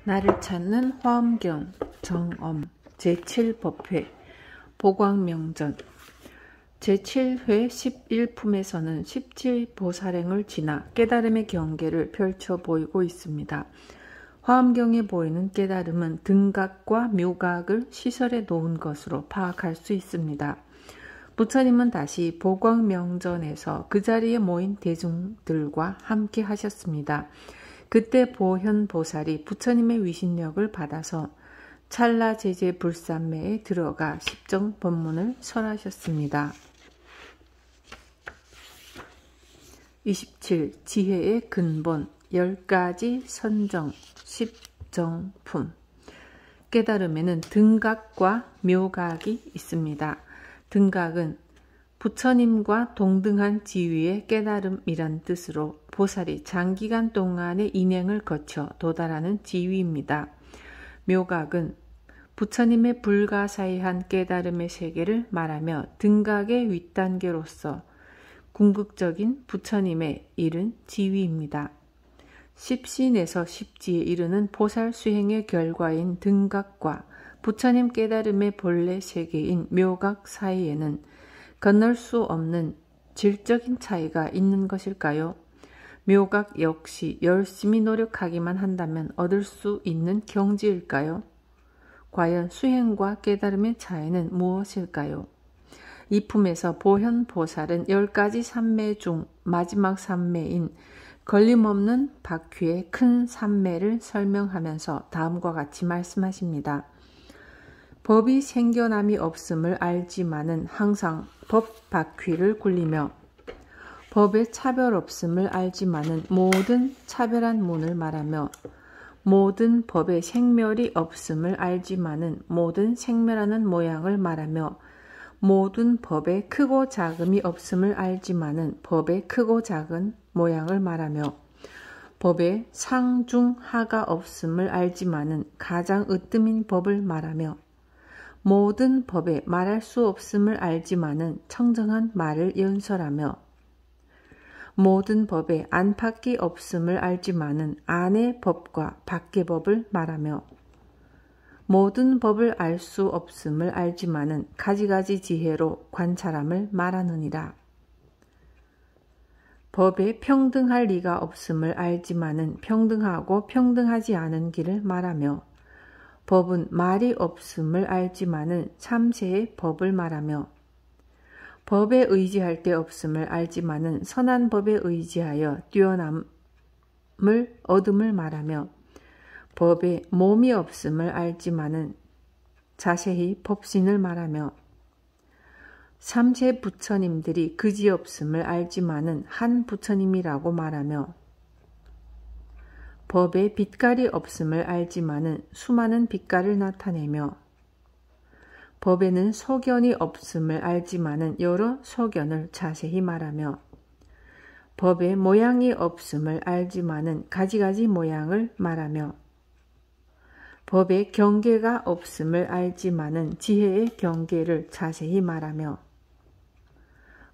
나를 찾는 화엄경 정엄 제7법회 보광명전 제7회 11품에서는 17보살행을 지나 깨달음의 경계를 펼쳐 보이고 있습니다. 화엄경에 보이는 깨달음은 등각과 묘각을 시설해 놓은 것으로 파악할 수 있습니다. 부처님은 다시 보광명전에서 그 자리에 모인 대중들과 함께 하셨습니다. 그때 보현보살이 부처님의 위신력을 받아서 찰나제제 불산매에 들어가 십정법문을 설하셨습니다. 27. 지혜의 근본 10가지 선정 십정품. 깨달음에는 등각과 묘각이 있습니다. 등각은 부처님과 동등한 지위의 깨달음이란 뜻으로 보살이 장기간 동안의 인행을 거쳐 도달하는 지위입니다. 묘각은 부처님의 불가사의한 깨달음의 세계를 말하며 등각의 윗단계로서 궁극적인 부처님에 이른 지위입니다. 십신에서 십지에 이르는 보살 수행의 결과인 등각과 부처님 깨달음의 본래 세계인 묘각 사이에는 건널 수 없는 질적인 차이가 있는 것일까요? 묘각 역시 열심히 노력하기만 한다면 얻을 수 있는 경지일까요? 과연 수행과 깨달음의 차이는 무엇일까요? 이 품에서 보현보살은 10가지 산매 중 마지막 산매인 걸림없는 바퀴의 큰 산매를 설명하면서 다음과 같이 말씀하십니다. 법이 생겨남이 없음을 알지만은 항상 법 바퀴를 굴리며 법의 차별 없음을 알지만은 모든 차별한 문을 말하며 모든 법의 생멸이 없음을 알지만은 모든 생멸하는 모양을 말하며 모든 법의 크고 작음이 없음을 알지만은 법의 크고 작은 모양을 말하며 법의 상중하가 없음을 알지만은 가장 으뜸인 법을 말하며 모든 법에 말할 수 없음을 알지만은 청정한 말을 연설하며 모든 법에 안팎이 없음을 알지만은 안의 법과 밖의 법을 말하며 모든 법을 알 수 없음을 알지만은 가지가지 지혜로 관찰함을 말하느니라. 법에 평등할 리가 없음을 알지만은 평등하고 평등하지 않은 길을 말하며 법은 말이 없음을 알지만은 참새의 법을 말하며 법에 의지할 데 없음을 알지만은 선한 법에 의지하여 뛰어남을 얻음을 말하며 법에 몸이 없음을 알지만은 자세히 법신을 말하며 삼세 부처님들이 그지없음을 알지만은 한 부처님이라고 말하며 법에 빛깔이 없음을 알지만은 수많은 빛깔을 나타내며 법에는 소견이 없음을 알지만은 여러 소견을 자세히 말하며 법에 모양이 없음을 알지만은 가지가지 모양을 말하며 법에 경계가 없음을 알지만은 지혜의 경계를 자세히 말하며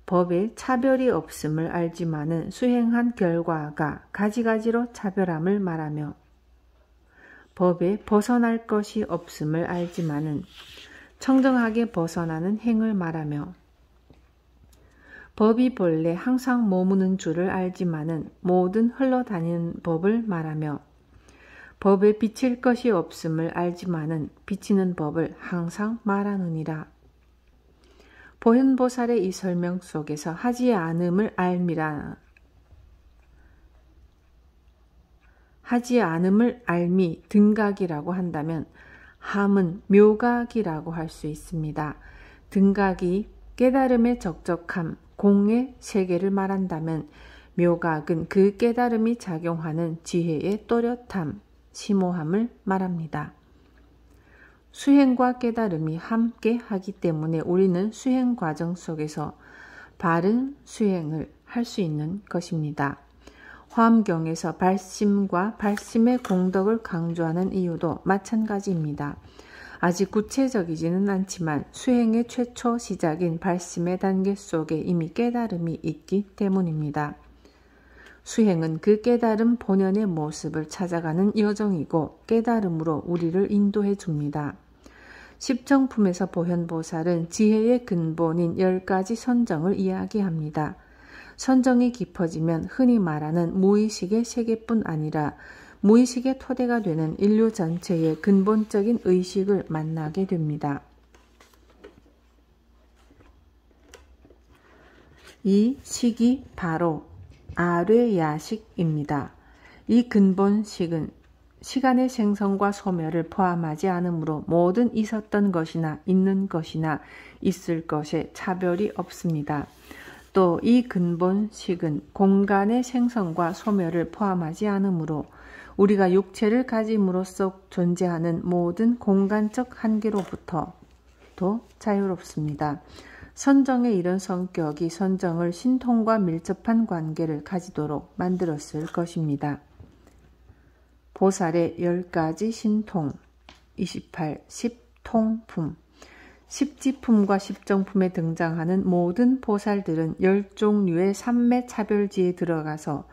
법에 차별이 없음을 알지만은 수행한 결과가 가지가지로 차별함을 말하며 법에 벗어날 것이 없음을 알지만은 청정하게 벗어나는 행을 말하며 법이 본래 항상 머무는 줄을 알지만은 모든 흘러다니는 법을 말하며 법에 비칠 것이 없음을 알지만은 비치는 법을 항상 말하느니라. 보현보살의 이 설명 속에서 하지 않음을 알미 등각이라고 한다면 함은 묘각이라고 할 수 있습니다. 등각이 깨달음의 적적함, 공의 세계를 말한다면 묘각은 그 깨달음이 작용하는 지혜의 또렷함, 심오함을 말합니다. 수행과 깨달음이 함께 하기 때문에 우리는 수행 과정 속에서 바른 수행을 할 수 있는 것입니다. 화엄경에서 발심과 발심의 공덕을 강조하는 이유도 마찬가지입니다. 아직 구체적이지는 않지만 수행의 최초 시작인 발심의 단계 속에 이미 깨달음이 있기 때문입니다. 수행은 그 깨달음 본연의 모습을 찾아가는 여정이고 깨달음으로 우리를 인도해 줍니다. 십정품에서 보현보살은 지혜의 근본인 10가지 선정을 이야기합니다. 선정이 깊어지면 흔히 말하는 무의식의 세계뿐 아니라 무의식의 토대가 되는 인류 전체의 근본적인 의식을 만나게 됩니다. 이 식이 바로 아뢰야식입니다. 이 근본식은 시간의 생성과 소멸을 포함하지 않으므로 모든 있었던 것이나 있는 것이나 있을 것에 차별이 없습니다. 또 이 근본식은 공간의 생성과 소멸을 포함하지 않으므로 우리가 육체를 가짐으로써 존재하는 모든 공간적 한계로부터도 자유롭습니다. 선정의 이런 성격이 선정을 신통과 밀접한 관계를 가지도록 만들었을 것입니다. 보살의 10가지 신통 28. 십통품 십지품과 십정품에 등장하는 모든 보살들은 10종류의 삼매 차별지에 들어가서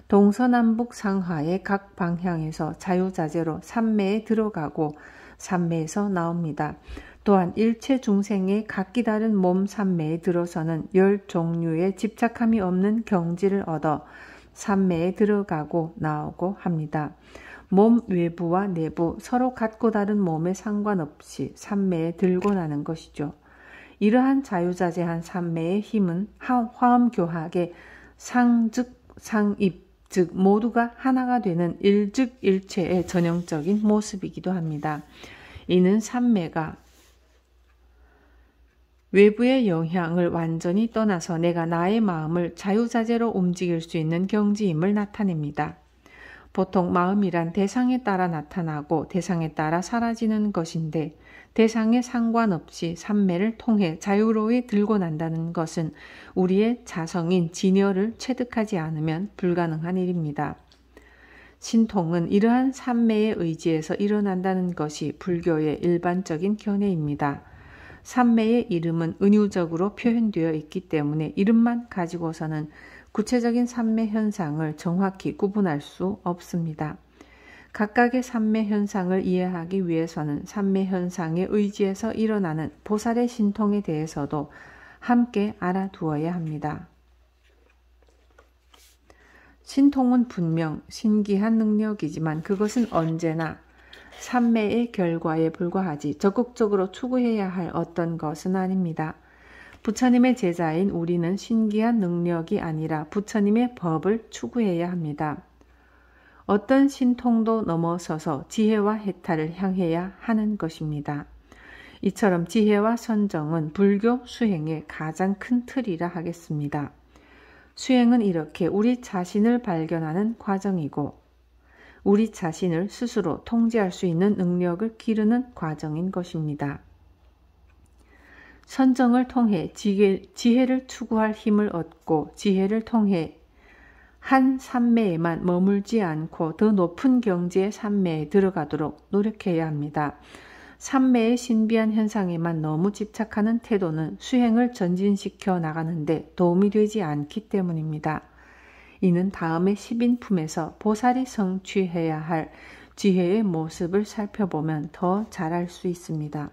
동서남북 상하의 각 방향에서 자유자재로 삼매에 들어가고 삼매에서 나옵니다. 또한 일체 중생의 각기 다른 몸 삼매에 들어서는 10종류의 집착함이 없는 경지를 얻어 삼매에 들어가고 나오고 합니다. 몸 외부와 내부 서로 같고 다른 몸에 상관없이 삼매에 들고 나는 것이죠. 이러한 자유자재한 삼매의 힘은 화엄교학의 상즉 상입 즉 모두가 하나가 되는 일즉일체의 전형적인 모습이기도 합니다. 이는 삼매가 외부의 영향을 완전히 떠나서 내가 나의 마음을 자유자재로 움직일 수 있는 경지임을 나타냅니다. 보통 마음이란 대상에 따라 나타나고 대상에 따라 사라지는 것인데 대상에 상관없이 삼매를 통해 자유로이 들고 난다는 것은 우리의 자성인 진여를 체득하지 않으면 불가능한 일입니다. 신통은 이러한 삼매의 의지에서 일어난다는 것이 불교의 일반적인 견해입니다. 삼매의 이름은 은유적으로 표현되어 있기 때문에 이름만 가지고서는 구체적인 삼매 현상을 정확히 구분할 수 없습니다. 각각의 삼매 현상을 이해하기 위해서는 삼매 현상의 의지에서 일어나는 보살의 신통에 대해서도 함께 알아두어야 합니다. 신통은 분명 신기한 능력이지만 그것은 언제나 삼매의 결과에 불과하지 적극적으로 추구해야 할 어떤 것은 아닙니다. 부처님의 제자인 우리는 신기한 능력이 아니라 부처님의 법을 추구해야 합니다. 어떤 신통도 넘어서서 지혜와 해탈을 향해야 하는 것입니다. 이처럼 지혜와 선정은 불교 수행의 가장 큰 틀이라 하겠습니다. 수행은 이렇게 우리 자신을 발견하는 과정이고 우리 자신을 스스로 통제할 수 있는 능력을 기르는 과정인 것입니다. 선정을 통해 지혜를 추구할 힘을 얻고 지혜를 통해 한 삼매에만 머물지 않고 더 높은 경지의 삼매에 들어가도록 노력해야 합니다. 삼매의 신비한 현상에만 너무 집착하는 태도는 수행을 전진시켜 나가는데 도움이 되지 않기 때문입니다. 이는 다음의 10인품에서 보살이 성취해야 할 지혜의 모습을 살펴보면 더 잘 알 수 있습니다.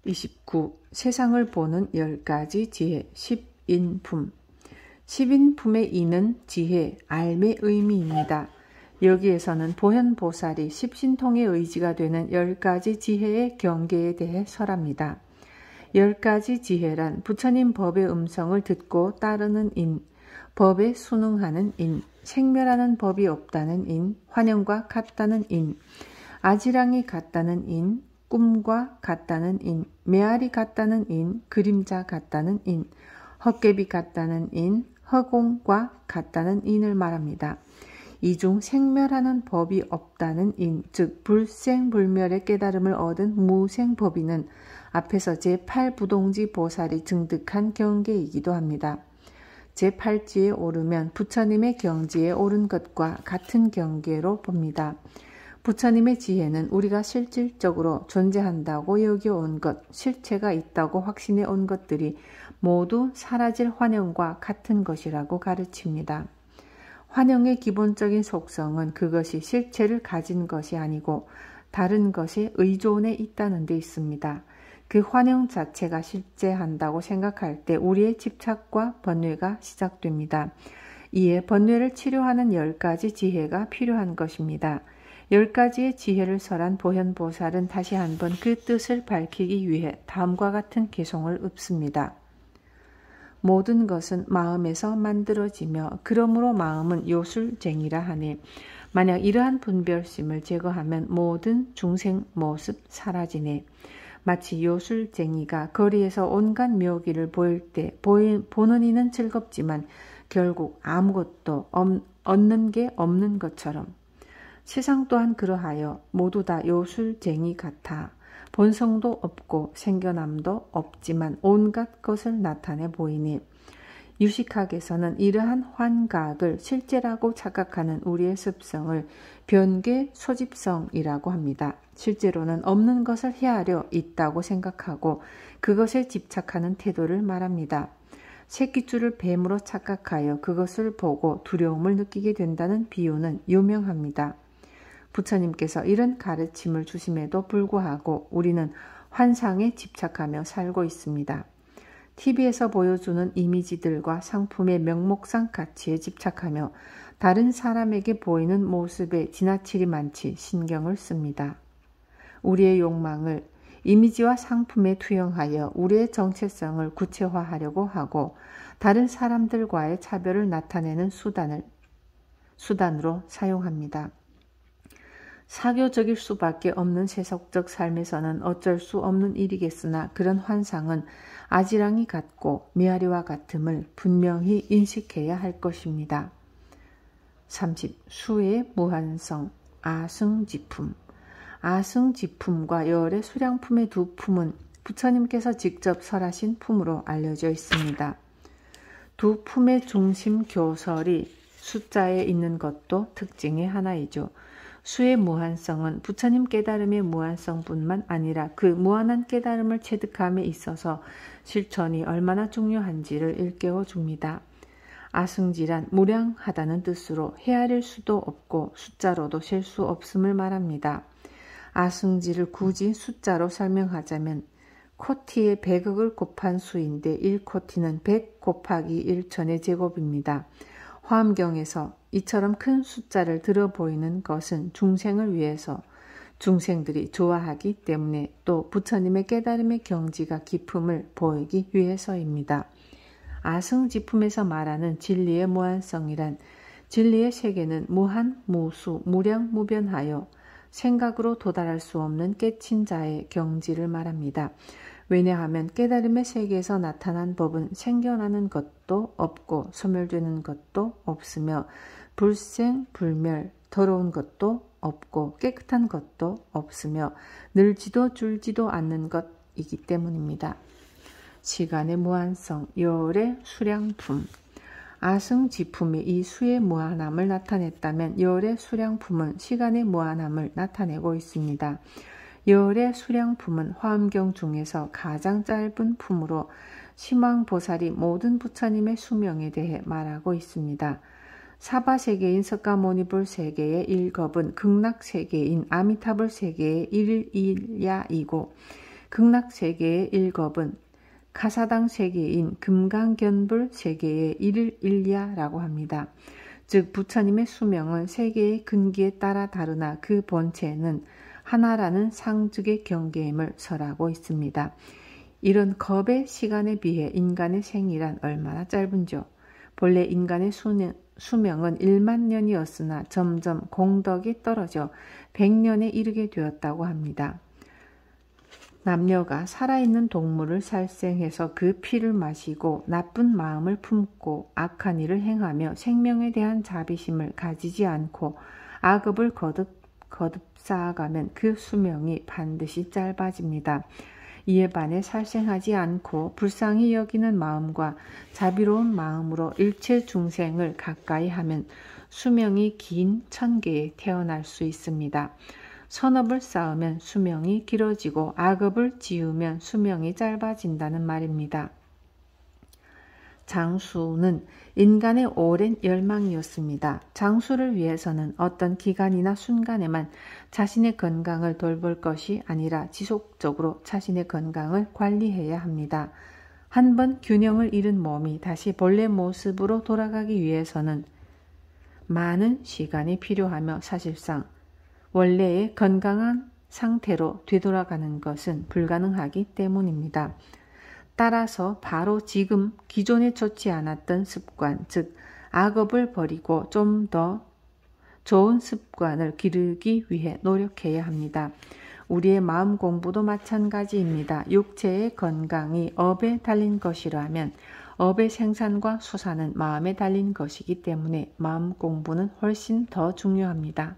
29. 세상을 보는 10가지 지혜 10인품 10인품의 인은 지혜, 알의 의미입니다. 여기에서는 보현보살이 십신통의 의지가 되는 10가지 지혜의 경계에 대해 설합니다. 10가지 지혜란 부처님 법의 음성을 듣고 따르는 인, 법에 순응하는 인, 생멸하는 법이 없다는 인, 환영과 같다는 인, 아지랑이 같다는 인, 꿈과 같다는 인, 메아리 같다는 인, 그림자 같다는 인, 헛개비 같다는 인, 허공과 같다는 인을 말합니다. 이 중 생멸하는 법이 없다는 인, 즉 불생불멸의 깨달음을 얻은 무생법인은 앞에서 제8부동지 보살이 증득한 경계이기도 합니다. 제8지에 오르면 부처님의 경지에 오른 것과 같은 경계로 봅니다. 부처님의 지혜는 우리가 실질적으로 존재한다고 여겨온 것, 실체가 있다고 확신해 온 것들이 모두 사라질 환영과 같은 것이라고 가르칩니다. 환영의 기본적인 속성은 그것이 실체를 가진 것이 아니고 다른 것에 의존해 있다는 데 있습니다. 그 환영 자체가 실제한다고 생각할 때 우리의 집착과 번뇌가 시작됩니다. 이에 번뇌를 치료하는 10가지 지혜가 필요한 것입니다. 10가지의 지혜를 설한 보현보살은 다시 한번 그 뜻을 밝히기 위해 다음과 같은 개송을 읊습니다. 모든 것은 마음에서 만들어지며 그러므로 마음은 요술쟁이라 하니 만약 이러한 분별심을 제거하면 모든 중생 모습 사라지네. 마치 요술쟁이가 거리에서 온갖 묘기를 보일 때 보는 이는 즐겁지만 결국 아무것도 얻는 게 없는 것처럼 세상 또한 그러하여 모두 다 요술쟁이 같아 본성도 없고 생겨남도 없지만 온갖 것을 나타내 보이니 유식학에서는 이러한 환각을 실제라고 착각하는 우리의 습성을 변괴 소집성이라고 합니다. 실제로는 없는 것을 헤아려 있다고 생각하고 그것에 집착하는 태도를 말합니다. 새끼줄을 뱀으로 착각하여 그것을 보고 두려움을 느끼게 된다는 비유는 유명합니다. 부처님께서 이런 가르침을 주심에도 불구하고 우리는 환상에 집착하며 살고 있습니다. TV에서 보여주는 이미지들과 상품의 명목상 가치에 집착하며 다른 사람에게 보이는 모습에 지나치리 많지 신경을 씁니다. 우리의 욕망을 이미지와 상품에 투영하여 우리의 정체성을 구체화하려고 하고 다른 사람들과의 차별을 나타내는 수단으로 사용합니다. 사교적일 수밖에 없는 세속적 삶에서는 어쩔 수 없는 일이겠으나 그런 환상은 아지랑이 같고 메아리와 같음을 분명히 인식해야 할 것입니다. 30. 수의 무한성, 아승지품. 아승지품과 열의 수량품의 두 품은 부처님께서 직접 설하신 품으로 알려져 있습니다. 두 품의 중심 교설이 숫자에 있는 것도 특징의 하나이죠. 수의 무한성은 부처님 깨달음의 무한성뿐만 아니라 그 무한한 깨달음을 체득함에 있어서 실천이 얼마나 중요한지를 일깨워 줍니다. 아승지란 무량하다는 뜻으로 헤아릴 수도 없고 숫자로도 셀 수 없음을 말합니다. 아승지를 굳이 숫자로 설명하자면 코티의 100억을 곱한 수인데 1코티는 100 곱하기 1천의 제곱입니다. 화엄경에서 이처럼 큰 숫자를 들어 보이는 것은 중생을 위해서 중생들이 좋아하기 때문에 또 부처님의 깨달음의 경지가 깊음을 보이기 위해서입니다. 아승지품에서 말하는 진리의 무한성이란 진리의 세계는 무한, 무수, 무량, 무변하여 생각으로 도달할 수 없는 깨친 자의 경지를 말합니다. 왜냐하면 깨달음의 세계에서 나타난 법은 생겨나는 것도 없고 소멸되는 것도 없으며 불생, 불멸, 더러운 것도 없고 깨끗한 것도 없으며 늘지도 줄지도 않는 것이기 때문입니다. 시간의 무한성, 열의 수량품. 아승지품이 이 수의 무한함을 나타냈다면 열의 수량품은 시간의 무한함을 나타내고 있습니다. 열의 수량품은 화엄경 중에서 가장 짧은 품으로 심왕보살이 모든 부처님의 수명에 대해 말하고 있습니다. 사바세계인 석가모니불 세계의 1겁은 극락세계인 아미타불 세계의 1일야이고 극락세계의 1겁은 가사당 세계인 금강견불 세계의 1일야라고 합니다. 즉 부처님의 수명은 세계의 근기에 따라 다르나 그 본체는 하나라는 상즉의 경계임을 설하고 있습니다. 이런 겁의 시간에 비해 인간의 생이란 얼마나 짧은죠. 본래 인간의 수명은 1만 년이었으나 점점 공덕이 떨어져 100년에 이르게 되었다고 합니다. 남녀가 살아있는 동물을 살생해서 그 피를 마시고 나쁜 마음을 품고 악한 일을 행하며 생명에 대한 자비심을 가지지 않고 악업을 거듭 쌓아가면 그 수명이 반드시 짧아집니다. 이에 반해 살생하지 않고 불쌍히 여기는 마음과 자비로운 마음으로 일체 중생을 가까이 하면 수명이 긴 천계에 태어날 수 있습니다. 선업을 쌓으면 수명이 길어지고 악업을 지으면 수명이 짧아진다는 말입니다. 장수는 인간의 오랜 열망이었습니다. 장수를 위해서는 어떤 기간이나 순간에만 자신의 건강을 돌볼 것이 아니라 지속적으로 자신의 건강을 관리해야 합니다. 한번 균형을 잃은 몸이 다시 본래 모습으로 돌아가기 위해서는 많은 시간이 필요하며 사실상 원래의 건강한 상태로 되돌아가는 것은 불가능하기 때문입니다. 따라서 바로 지금 기존에 좋지 않았던 습관, 즉 악업을 버리고 좀 더 좋은 습관을 기르기 위해 노력해야 합니다. 우리의 마음 공부도 마찬가지입니다. 육체의 건강이 업에 달린 것이라면 업의 생산과 수산은 마음에 달린 것이기 때문에 마음 공부는 훨씬 더 중요합니다.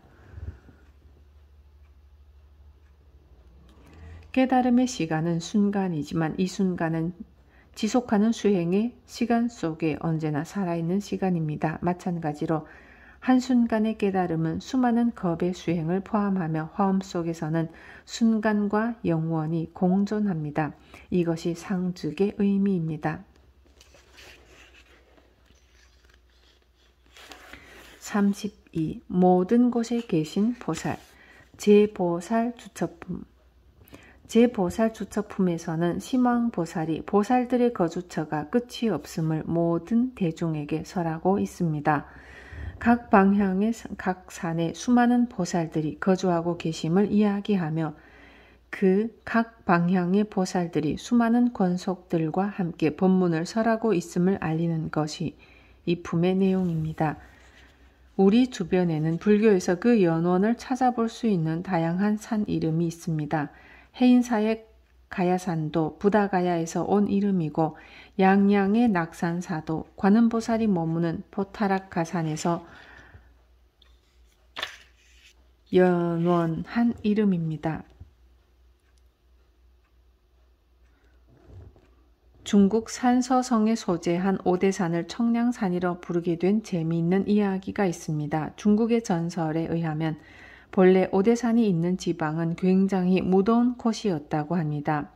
깨달음의 시간은 순간이지만 이 순간은 지속하는 수행의 시간 속에 언제나 살아있는 시간입니다. 마찬가지로 한순간의 깨달음은 수많은 겁의 수행을 포함하며 화엄 속에서는 순간과 영원히 공존합니다. 이것이 상즉의 의미입니다. 32. 모든 곳에 계신 보살, 제보살 주처품. 제보살 주처품에서는 심왕보살이 보살들의 거주처가 끝이 없음을 모든 대중에게 설하고 있습니다. 각 방향의 각 산에 수많은 보살들이 거주하고 계심을 이야기하며 그 각 방향의 보살들이 수많은 권속들과 함께 법문을 설하고 있음을 알리는 것이 이 품의 내용입니다. 우리 주변에는 불교에서 그 연원을 찾아볼 수 있는 다양한 산 이름이 있습니다. 해인사의 가야산도 부다가야에서 온 이름이고 양양의 낙산사도 관음보살이 머무는 포타락가산에서 연원한 이름입니다. 중국 산서성에 소재한 오대산을 청량산이라 부르게 된 재미있는 이야기가 있습니다. 중국의 전설에 의하면 본래 오대산이 있는 지방은 굉장히 무더운 곳이었다고 합니다.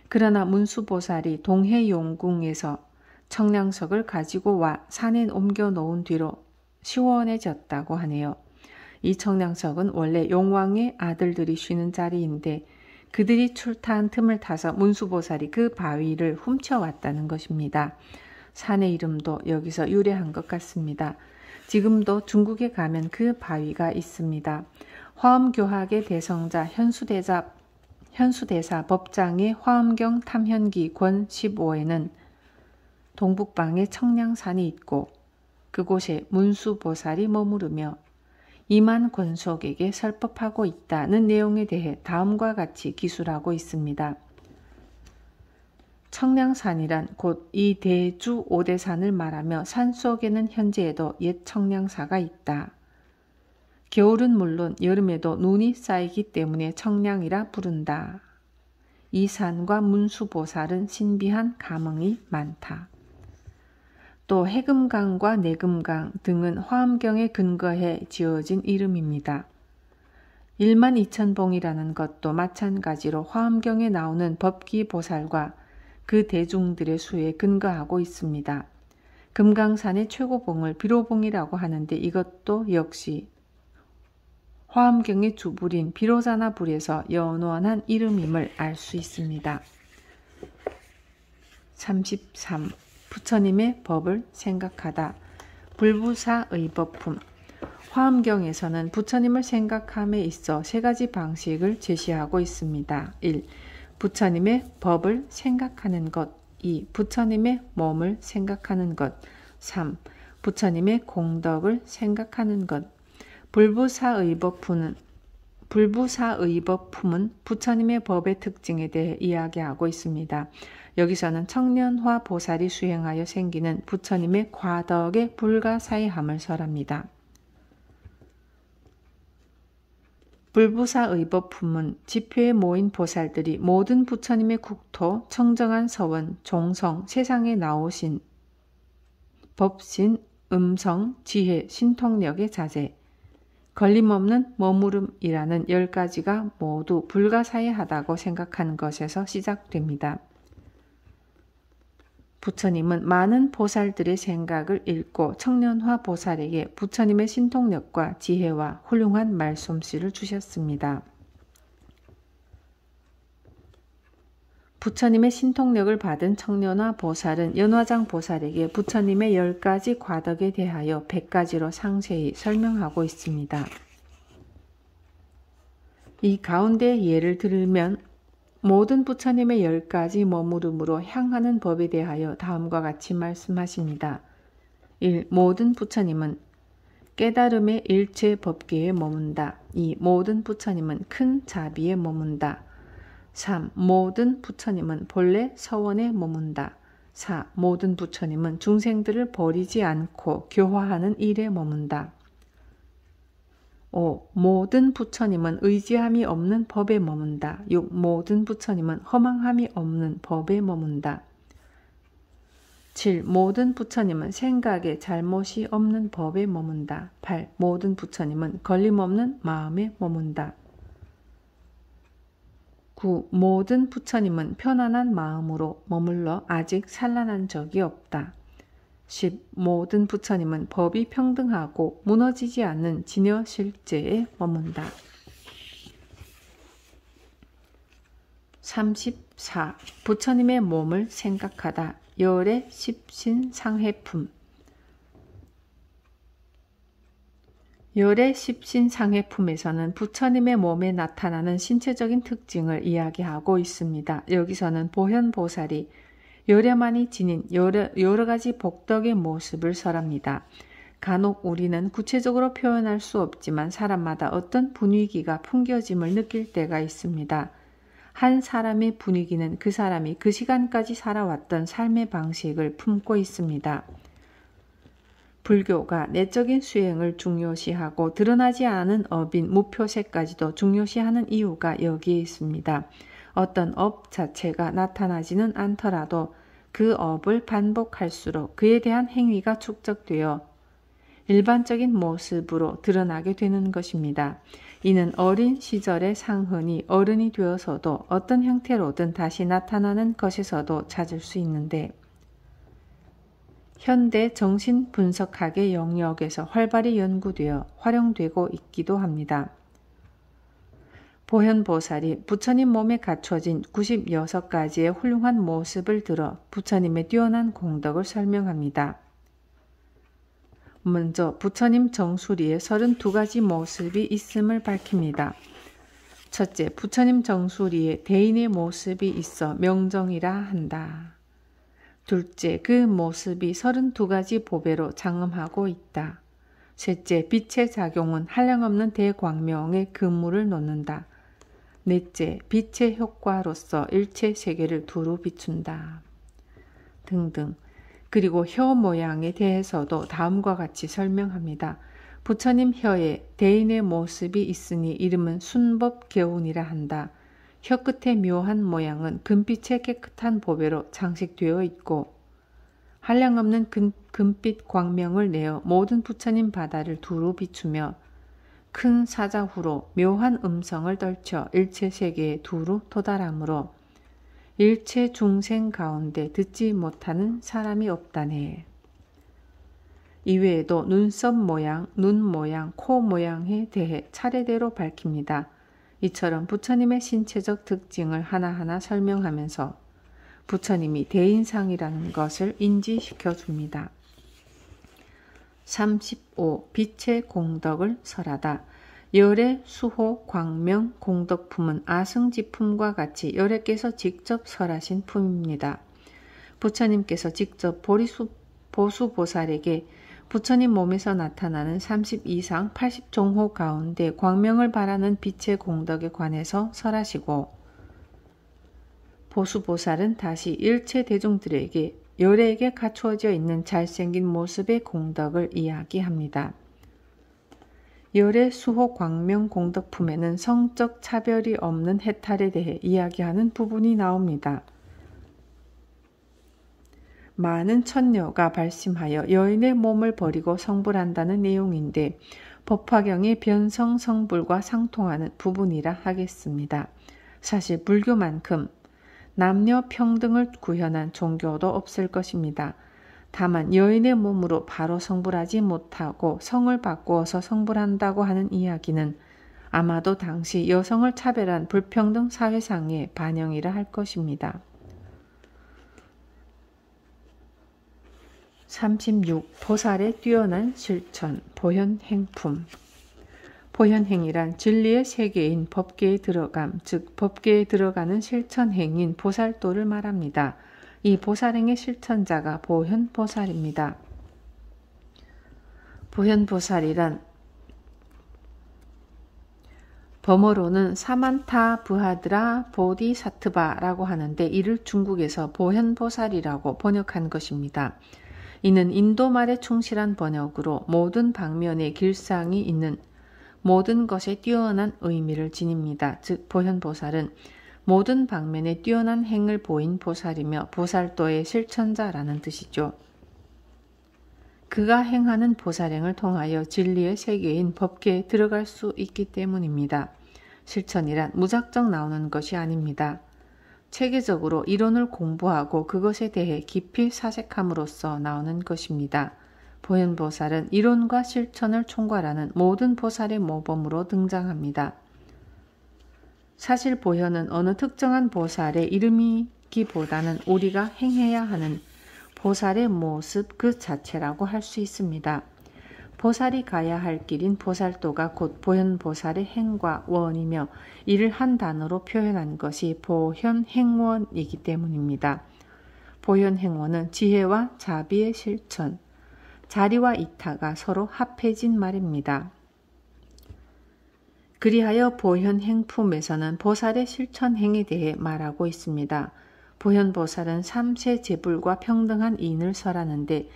그러나 문수보살이 동해용궁에서 청량석을 가지고 와 산에 옮겨 놓은 뒤로 시원해졌다고 하네요. 이 청량석은 원래 용왕의 아들들이 쉬는 자리인데 그들이 출타한 틈을 타서 문수보살이 그 바위를 훔쳐왔다는 것입니다. 산의 이름도 여기서 유래한 것 같습니다. 지금도 중국에 가면 그 바위가 있습니다. 화엄교학의 대성자 현수대사 법장의 화엄경 탐현기 권 15에는 동북방에 청량산이 있고 그곳에 문수보살이 머무르며 이만 권속에게 설법하고 있다는 내용에 대해 다음과 같이 기술하고 있습니다. 청량산이란 곧 이 대주 오대산을 말하며 산속에는 현재에도 옛 청량사가 있다. 겨울은 물론 여름에도 눈이 쌓이기 때문에 청량이라 부른다. 이 산과 문수보살은 신비한 감흥이 많다. 또 해금강과 내금강 등은 화엄경에 근거해 지어진 이름입니다. 12,000봉이라는 것도 마찬가지로 화엄경에 나오는 법기보살과 그 대중들의 수에 근거하고 있습니다. 금강산의 최고봉을 비로봉이라고 하는데 이것도 역시 화엄경의 주불인 비로자나불에서 연원한 이름임을 알 수 있습니다. 33. 부처님의 법을 생각하다. 불부사의법품. 화엄경에서는 부처님을 생각함에 있어 세 가지 방식을 제시하고 있습니다. 1. 부처님의 법을 생각하는 것. 2. 부처님의 몸을 생각하는 것. 3. 부처님의 공덕을 생각하는 것. 불부사의법품은 부처님의 법의 특징에 대해 이야기하고 있습니다. 여기서는 청년화 보살이 수행하여 생기는 부처님의 과덕의 불가사의함을 설합니다. 불부사의법품은 지표에 모인 보살들이 모든 부처님의 국토, 청정한 서원, 종성, 세상에 나오신 법신, 음성, 지혜, 신통력의 자세, 걸림없는 머무름이라는 10가지가 모두 불가사의하다고 생각하는 것에서 시작됩니다. 부처님은 많은 보살들의 생각을 읽고 청년화 보살에게 부처님의 신통력과 지혜와 훌륭한 말솜씨를 주셨습니다. 부처님의 신통력을 받은 청년화 보살은 연화장 보살에게 부처님의 10가지 과덕에 대하여 100가지로 상세히 설명하고 있습니다. 이 가운데 예를 들면 모든 부처님의 10가지 머무름으로 향하는 법에 대하여 다음과 같이 말씀하십니다. 1. 모든 부처님은 깨달음의 일체 법계에 머문다. 2. 모든 부처님은 큰 자비에 머문다. 3. 모든 부처님은 본래 서원에 머문다. 4. 모든 부처님은 중생들을 버리지 않고 교화하는 일에 머문다. 5. 모든 부처님은 의지함이 없는 법에 머문다. 6. 모든 부처님은 허망함이 없는 법에 머문다. 7. 모든 부처님은 생각에 잘못이 없는 법에 머문다. 8. 모든 부처님은 걸림없는 마음에 머문다. 9. 모든 부처님은 편안한 마음으로 머물러 아직 산란한 적이 없다. 10. 모든 부처님은 법이 평등하고 무너지지 않는 진여실제에 머문다. 34. 부처님의 몸을 생각하다. 열의 십신상해품. 열의 십신상해품에서는 부처님의 몸에 나타나는 신체적인 특징을 이야기하고 있습니다. 여기서는 보현보살이 열애만이 지닌 여러 가지 복덕의 모습을 설합니다. 간혹 우리는 구체적으로 표현할 수 없지만 사람마다 어떤 분위기가 풍겨짐을 느낄 때가 있습니다. 한 사람의 분위기는 그 사람이 그 시간까지 살아왔던 삶의 방식을 품고 있습니다. 불교가 내적인 수행을 중요시하고 드러나지 않은 업인 무표세까지도 중요시하는 이유가 여기에 있습니다. 어떤 업 자체가 나타나지는 않더라도 그 업을 반복할수록 그에 대한 행위가 축적되어 일반적인 모습으로 드러나게 되는 것입니다. 이는 어린 시절의 상흔이 어른이 되어서도 어떤 형태로든 다시 나타나는 것에서도 찾을 수 있는데 현대 정신분석학의 영역에서 활발히 연구되어 활용되고 있기도 합니다. 보현보살이 부처님 몸에 갖춰진 96가지의 훌륭한 모습을 들어 부처님의 뛰어난 공덕을 설명합니다. 먼저 부처님 정수리에 32가지 모습이 있음을 밝힙니다. 첫째, 부처님 정수리에 대인의 모습이 있어 명정이라 한다. 둘째, 그 모습이 32가지 보배로 장엄하고 있다. 셋째, 빛의 작용은 한량없는 대광명에 그물을 놓는다. 넷째, 빛의 효과로서 일체 세계를 두루 비춘다. 등등. 그리고 혀 모양에 대해서도 다음과 같이 설명합니다. 부처님 혀에 대인의 모습이 있으니 이름은 순법개운이라 한다. 혀끝의 묘한 모양은 금빛의 깨끗한 보배로 장식되어 있고 한량없는 금빛 광명을 내어 모든 부처님 바다를 두루 비추며 큰 사자후로 묘한 음성을 떨쳐 일체 세계에 두루 도달하므로 일체 중생 가운데 듣지 못하는 사람이 없다네. 이외에도 눈썹 모양, 눈 모양, 코 모양에 대해 차례대로 밝힙니다. 이처럼 부처님의 신체적 특징을 하나하나 설명하면서 부처님이 대인상이라는 것을 인지시켜 줍니다. 35. 빛의 공덕을 설하다. 열의 수호, 광명, 공덕품은 아승지품과 같이 열애께서 직접 설하신 품입니다. 부처님께서 직접 보수보살에게 부처님 몸에서 나타나는 32상 80종호 가운데 광명을 바라는 빛의 공덕에 관해서 설하시고 보수보살은 다시 일체 대중들에게 열애에게 갖추어져 있는 잘생긴 모습의 공덕을 이야기합니다. 열의 수호 광명 공덕품에는 성적 차별이 없는 해탈에 대해 이야기하는 부분이 나옵니다. 많은 천녀가 발심하여 여인의 몸을 버리고 성불한다는 내용인데 법화경의 변성 성불과 상통하는 부분이라 하겠습니다. 사실 불교만큼 남녀 평등을 구현한 종교도 없을 것입니다. 다만 여인의 몸으로 바로 성불하지 못하고 성을 바꾸어서 성불한다고 하는 이야기는 아마도 당시 여성을 차별한 불평등 사회상의 반영이라 할 것입니다. 36. 보살의 뛰어난 실천, 보현행품. 보현행이란 진리의 세계인 법계에 들어감, 즉 법계에 들어가는 실천행인 보살도를 말합니다. 이 보살행의 실천자가 보현보살입니다. 보현보살이란 범어로는 사만타 부하드라 보디사트바라고 하는데 이를 중국에서 보현보살이라고 번역한 것입니다. 이는 인도말에 충실한 번역으로 모든 방면에 길상이 있는 모든 것에 뛰어난 의미를 지닙니다. 즉 보현보살은 모든 방면에 뛰어난 행을 보인 보살이며 보살도의 실천자라는 뜻이죠. 그가 행하는 보살행을 통하여 진리의 세계인 법계에 들어갈 수 있기 때문입니다. 실천이란 무작정 나오는 것이 아닙니다. 체계적으로 이론을 공부하고 그것에 대해 깊이 사색함으로써 나오는 것입니다. 보현보살은 이론과 실천을 총괄하는 모든 보살의 모범으로 등장합니다. 사실 보현은 어느 특정한 보살의 이름이기보다는 우리가 행해야 하는 보살의 모습 그 자체라고 할 수 있습니다. 보살이 가야 할 길인 보살도가 곧 보현보살의 행과 원이며 이를 한 단어로 표현한 것이 보현행원이기 때문입니다. 보현행원은 지혜와 자비의 실천, 자리와 이타가 서로 합해진 말입니다. 그리하여 보현행품에서는 보살의 실천행에 대해 말하고 있습니다. 보현보살은 삼세제불과 평등한 인을 설하는데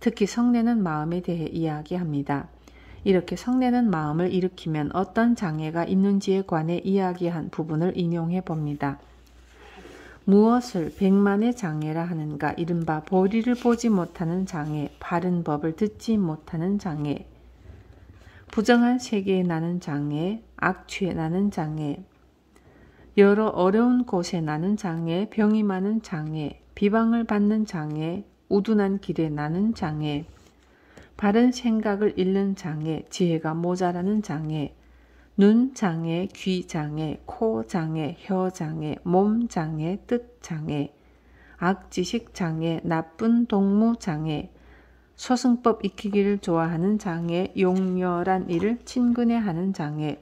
특히 성내는 마음에 대해 이야기합니다. 이렇게 성내는 마음을 일으키면 어떤 장애가 있는지에 관해 이야기한 부분을 인용해 봅니다. 무엇을 백만의 장애라 하는가? 이른바 보리를 보지 못하는 장애, 바른 법을 듣지 못하는 장애, 부정한 세계에 나는 장애, 악취에 나는 장애, 여러 어려운 곳에 나는 장애, 병이 많은 장애, 비방을 받는 장애, 우둔한 길에 나는 장애, 바른 생각을 잃는 장애, 지혜가 모자라는 장애, 눈 장애, 귀 장애, 코 장애, 혀 장애, 몸 장애, 뜻 장애, 악지식 장애, 나쁜 동무 장애, 소승법 익히기를 좋아하는 장애, 용렬한 일을 친근해하는 장애,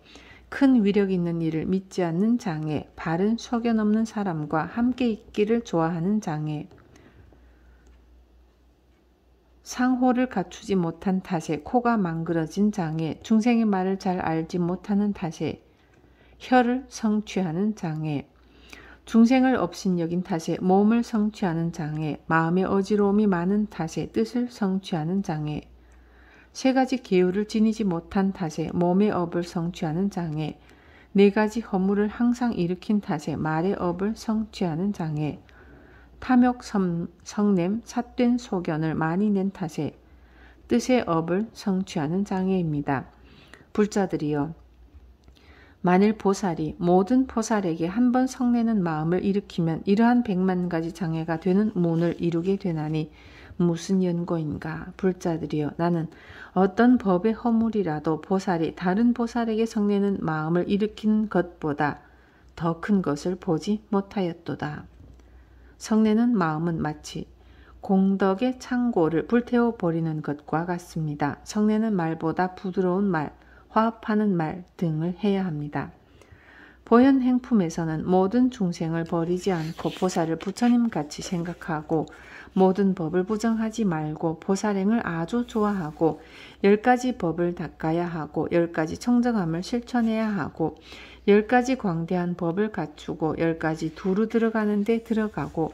큰 위력 있는 일을 믿지 않는 장애, 바른 소견 없는 사람과 함께 있기를 좋아하는 장애, 상호를 갖추지 못한 탓에 코가 망그러진 장애, 중생의 말을 잘 알지 못하는 탓에 혀를 성취하는 장애, 중생을 업신여긴 탓에 몸을 성취하는 장애, 마음의 어지러움이 많은 탓에 뜻을 성취하는 장애, 세 가지 계율을 지니지 못한 탓에 몸의 업을 성취하는 장애, 네 가지 허물을 항상 일으킨 탓에 말의 업을 성취하는 장애, 탐욕 성냄 삿된 소견을 많이 낸 탓에 뜻의 업을 성취하는 장애입니다. 불자들이여, 만일 보살이 모든 보살에게 한 번 성내는 마음을 일으키면 이러한 100만 가지 장애가 되는 문을 이루게 되나니 무슨 연고인가? 불자들이여, 나는 어떤 법의 허물이라도 보살이 다른 보살에게 성내는 마음을 일으킨 것보다 더 큰 것을 보지 못하였도다. 성내는 마음은 마치 공덕의 창고를 불태워 버리는 것과 같습니다. 성내는 말보다 부드러운 말, 화합하는 말 등을 해야 합니다. 보현행품에서는 모든 중생을 버리지 않고 보살을 부처님같이 생각하고 모든 법을 부정하지 말고 보살행을 아주 좋아하고 10가지 법을 닦아야 하고 10가지 청정함을 실천해야 하고 10가지 광대한 법을 갖추고 10가지 두루 들어가는 데 들어가고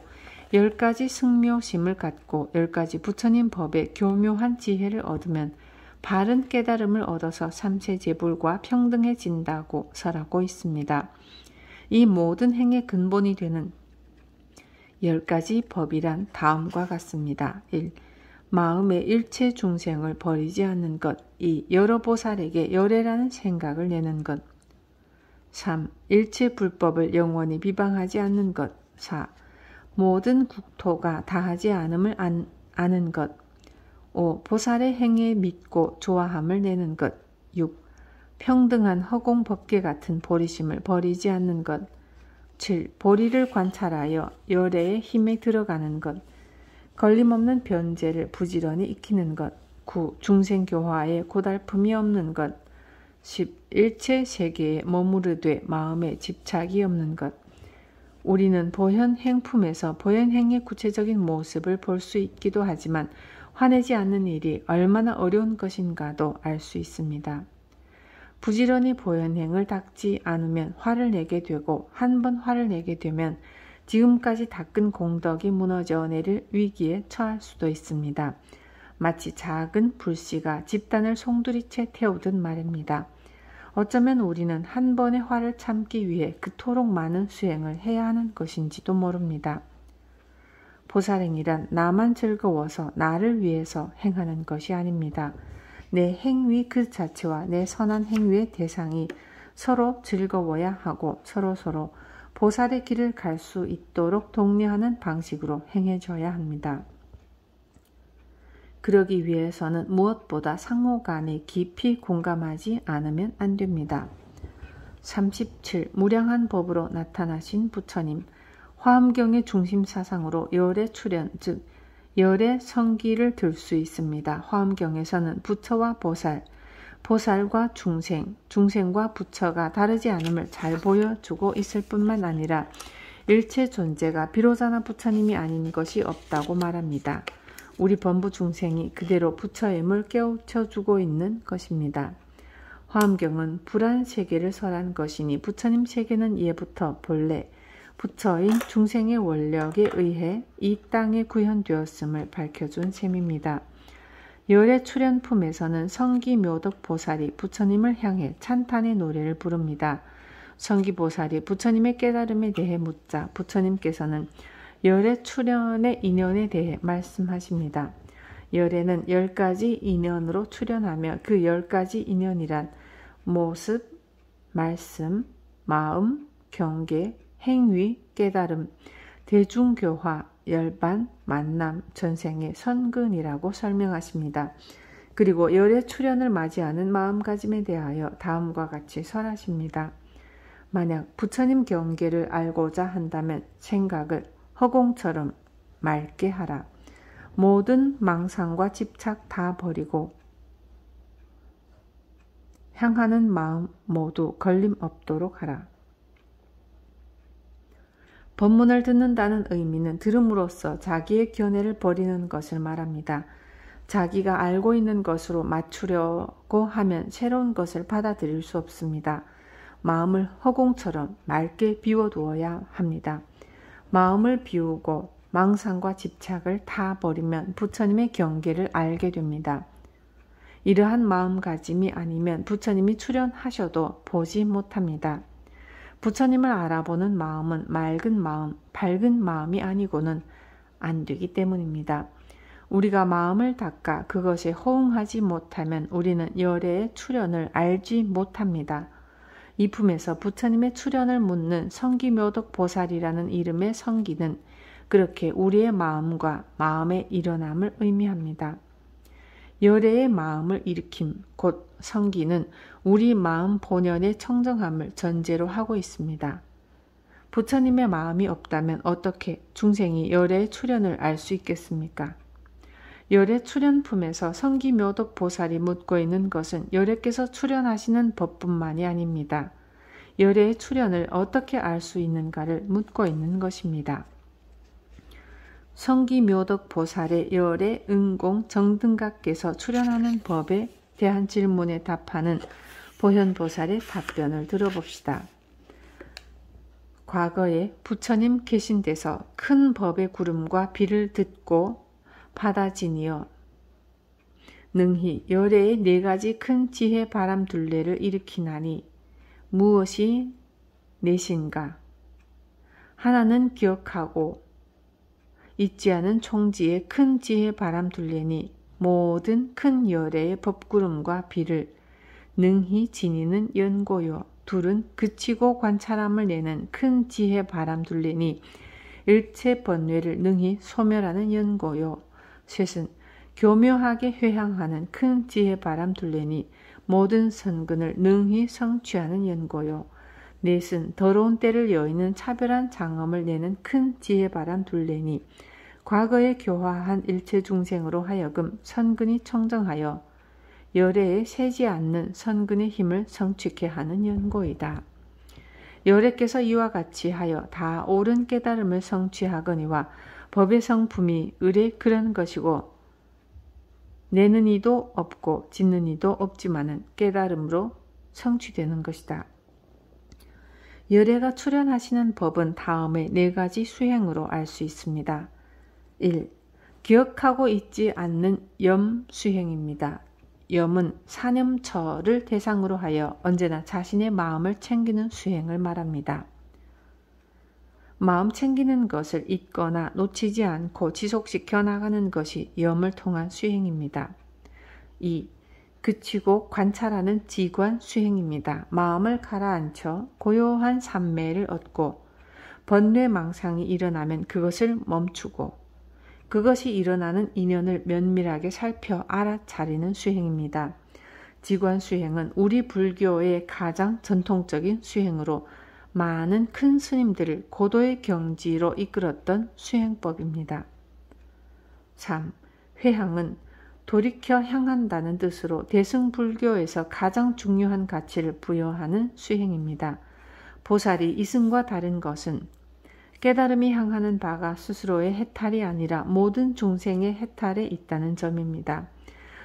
10가지 승묘심을 갖고 10가지 부처님 법의 교묘한 지혜를 얻으면 바른 깨달음을 얻어서 삼세제불과 평등해진다고 설하고 있습니다. 이 모든 행의 근본이 되는 10가지 법이란 다음과 같습니다. 1. 마음의 일체 중생을 버리지 않는 것. 2. 여러 보살에게 열애라는 생각을 내는 것. 3. 일체 불법을 영원히 비방하지 않는 것. 4. 모든 국토가 다하지 않음을 아는 것. 5. 보살의 행에 믿고 좋아함을 내는 것. 6. 평등한 허공 법계 같은 보리심을 버리지 않는 것. 7. 보리를 관찰하여 열애의 힘에 들어가는 것. 걸림없는 변제를 부지런히 익히는 것. 9. 중생교화에 고달픔이 없는 것. 10. 일체 세계에 머무르되 마음에 집착이 없는 것. 우리는 보현 행품에서 보현 행의 구체적인 모습을 볼 수 있기도 하지만 화내지 않는 일이 얼마나 어려운 것인가도 알 수 있습니다. 부지런히 보현행을 닦지 않으면 화를 내게 되고 한 번 화를 내게 되면 지금까지 닦은 공덕이 무너져 내릴 위기에 처할 수도 있습니다. 마치 작은 불씨가 집단을 송두리째 태우듯 말입니다. 어쩌면 우리는 한 번의 화를 참기 위해 그토록 많은 수행을 해야 하는 것인지도 모릅니다. 보살행이란 나만 즐거워서 나를 위해서 행하는 것이 아닙니다. 내 행위 그 자체와 내 선한 행위의 대상이 서로 즐거워야 하고 서로 보살의 길을 갈 수 있도록 독려하는 방식으로 행해져야 합니다. 그러기 위해서는 무엇보다 상호 간에 깊이 공감하지 않으면 안 됩니다. 37. 무량한 법으로 나타나신 부처님. 화엄경의 중심 사상으로 열의 출현, 즉 열의 성기를 들 수 있습니다. 화엄경에서는 부처와 보살, 보살과 중생, 중생과 부처가 다르지 않음을 잘 보여주고 있을 뿐만 아니라 일체 존재가 비로자나 부처님이 아닌 것이 없다고 말합니다. 우리 범부 중생이 그대로 부처임을 깨우쳐주고 있는 것입니다. 화엄경은 불한 세계를 설한 것이니 부처님 세계는 예부터 본래 부처인 중생의 원력에 의해 이 땅에 구현되었음을 밝혀준 셈입니다. 열의 출현품에서는 성기묘덕 보살이 부처님을 향해 찬탄의 노래를 부릅니다. 성기보살이 부처님의 깨달음에 대해 묻자 부처님께서는 열의 출현의 인연에 대해 말씀하십니다. 열애는 10가지 인연으로 출현하며 그 10가지 인연이란 모습, 말씀, 마음, 경계, 행위, 깨달음, 대중교화, 열반, 만남, 전생의 선근이라고 설명하십니다. 그리고 열의 출현을 맞이하는 마음가짐에 대하여 다음과 같이 설하십니다. 만약 부처님 경계를 알고자 한다면 생각을 허공처럼 맑게 하라. 모든 망상과 집착 다 버리고 향하는 마음 모두 걸림 없도록 하라. 법문을 듣는다는 의미는 들음으로써 자기의 견해를 버리는 것을 말합니다. 자기가 알고 있는 것으로 맞추려고 하면 새로운 것을 받아들일 수 없습니다. 마음을 허공처럼 맑게 비워두어야 합니다. 마음을 비우고 망상과 집착을 다 버리면 부처님의 경계를 알게 됩니다. 이러한 마음가짐이 아니면 부처님이 출현하셔도 보지 못합니다. 부처님을 알아보는 마음은 맑은 마음, 밝은 마음이 아니고는 안 되기 때문입니다. 우리가 마음을 닦아 그것에 호응하지 못하면 우리는 열애의 출현을 알지 못합니다. 이 품에서 부처님의 출현을 묻는 성기묘덕 보살이라는 이름의 성기는 그렇게 우리의 마음과 마음의 일어남을 의미합니다. 열애의 마음을 일으킴, 곧 성기는 우리 마음 본연의 청정함을 전제로 하고 있습니다. 부처님의 마음이 없다면 어떻게 중생이 열애의 출현을 알 수 있겠습니까? 열애 출현품에서 성기묘덕 보살이 묻고 있는 것은 열애께서 출현하시는 법뿐만이 아닙니다. 열애의 출현을 어떻게 알 수 있는가를 묻고 있는 것입니다. 성기묘덕 보살의 열애, 응공, 정등각께서 출현하는 법에 대한 질문에 답하는 보현보살의 답변을 들어봅시다. 과거에 부처님 계신 데서 큰 법의 구름과 비를 듣고 바다지니어 능히 열애의 4가지 큰 지혜 바람 둘레를 일으키나니 무엇이 넷인가? 하나는 기억하고 잊지 않은 총지의 큰 지혜 바람 둘레니 모든 큰 열애의 법구름과 비를 능히 지니는 연고요. 둘은 그치고 관찰함을 내는 큰 지혜 바람 둘레니 일체 번뇌를 능히 소멸하는 연고요. 셋은 교묘하게 회향하는 큰 지혜 바람 둘레니 모든 선근을 능히 성취하는 연고요. 넷은 더러운 때를 여의는 차별한 장엄을 내는 큰 지혜 바람 둘레니 과거에 교화한 일체 중생으로 하여금 선근이 청정하여 열애에 새지 않는 선근의 힘을 성취케 하는 연고이다. 열애께서 이와 같이 하여 다 옳은 깨달음을 성취하거니와 법의 성품이 을에 그런 것이고 내는 이도 없고 짓는 이도 없지만은 깨달음으로 성취되는 것이다. 열애가 출현하시는 법은 다음의 4가지 수행으로 알 수 있습니다. 1. 기억하고 있지 않는 염수행입니다. 염은 사념처를 대상으로 하여 언제나 자신의 마음을 챙기는 수행을 말합니다. 마음 챙기는 것을 잊거나 놓치지 않고 지속시켜 나가는 것이 염을 통한 수행입니다. 2. 그치고 관찰하는 지관 수행입니다. 마음을 가라앉혀 고요한 삼매를 얻고 번뇌망상이 일어나면 그것을 멈추고 그것이 일어나는 인연을 면밀하게 살펴 알아차리는 수행입니다. 지관 수행은 우리 불교의 가장 전통적인 수행으로 많은 큰 스님들을 고도의 경지로 이끌었던 수행법입니다. 3. 회향은 돌이켜 향한다는 뜻으로 대승불교에서 가장 중요한 가치를 부여하는 수행입니다. 보살이 이승과 다른 것은 깨달음이 향하는 바가 스스로의 해탈이 아니라 모든 중생의 해탈에 있다는 점입니다.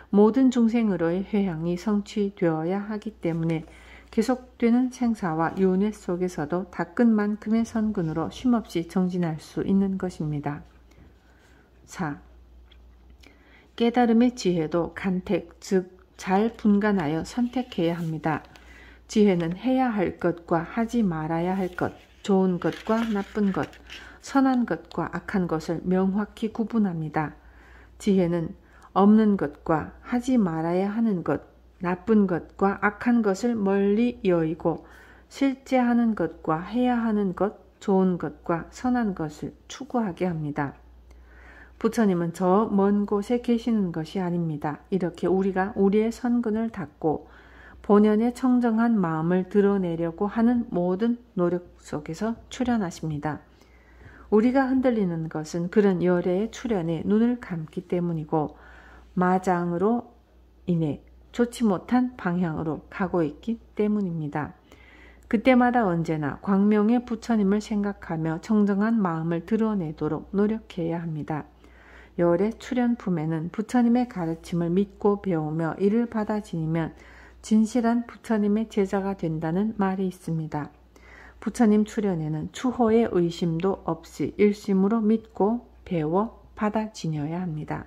모든 중생으로의 회향이 성취되어야 하기 때문에 계속되는 생사와 윤회 속에서도 닦은만큼의 선근으로 쉼없이 정진할 수 있는 것입니다. 4. 깨달음의 지혜도 간택, 즉 잘 분간하여 선택해야 합니다. 지혜는 해야 할 것과 하지 말아야 할 것, 좋은 것과 나쁜 것, 선한 것과 악한 것을 명확히 구분합니다. 지혜는 없는 것과 하지 말아야 하는 것, 나쁜 것과 악한 것을 멀리 여의고 실제 하는 것과 해야 하는 것, 좋은 것과 선한 것을 추구하게 합니다. 부처님은 저 먼 곳에 계시는 것이 아닙니다. 이렇게 우리가 우리의 선근을 닫고 본연의 청정한 마음을 드러내려고 하는 모든 노력 속에서 출현하십니다. 우리가 흔들리는 것은 그런 열애의 출현에 눈을 감기 때문이고 마장으로 인해 좋지 못한 방향으로 가고 있기 때문입니다. 그때마다 언제나 광명의 부처님을 생각하며 청정한 마음을 드러내도록 노력해야 합니다. 열애 출현품에는 부처님의 가르침을 믿고 배우며 이를 받아 지니면 진실한 부처님의 제자가 된다는 말이 있습니다. 부처님 출현에는 추호의 의심도 없이 일심으로 믿고 배워 받아 지녀야 합니다.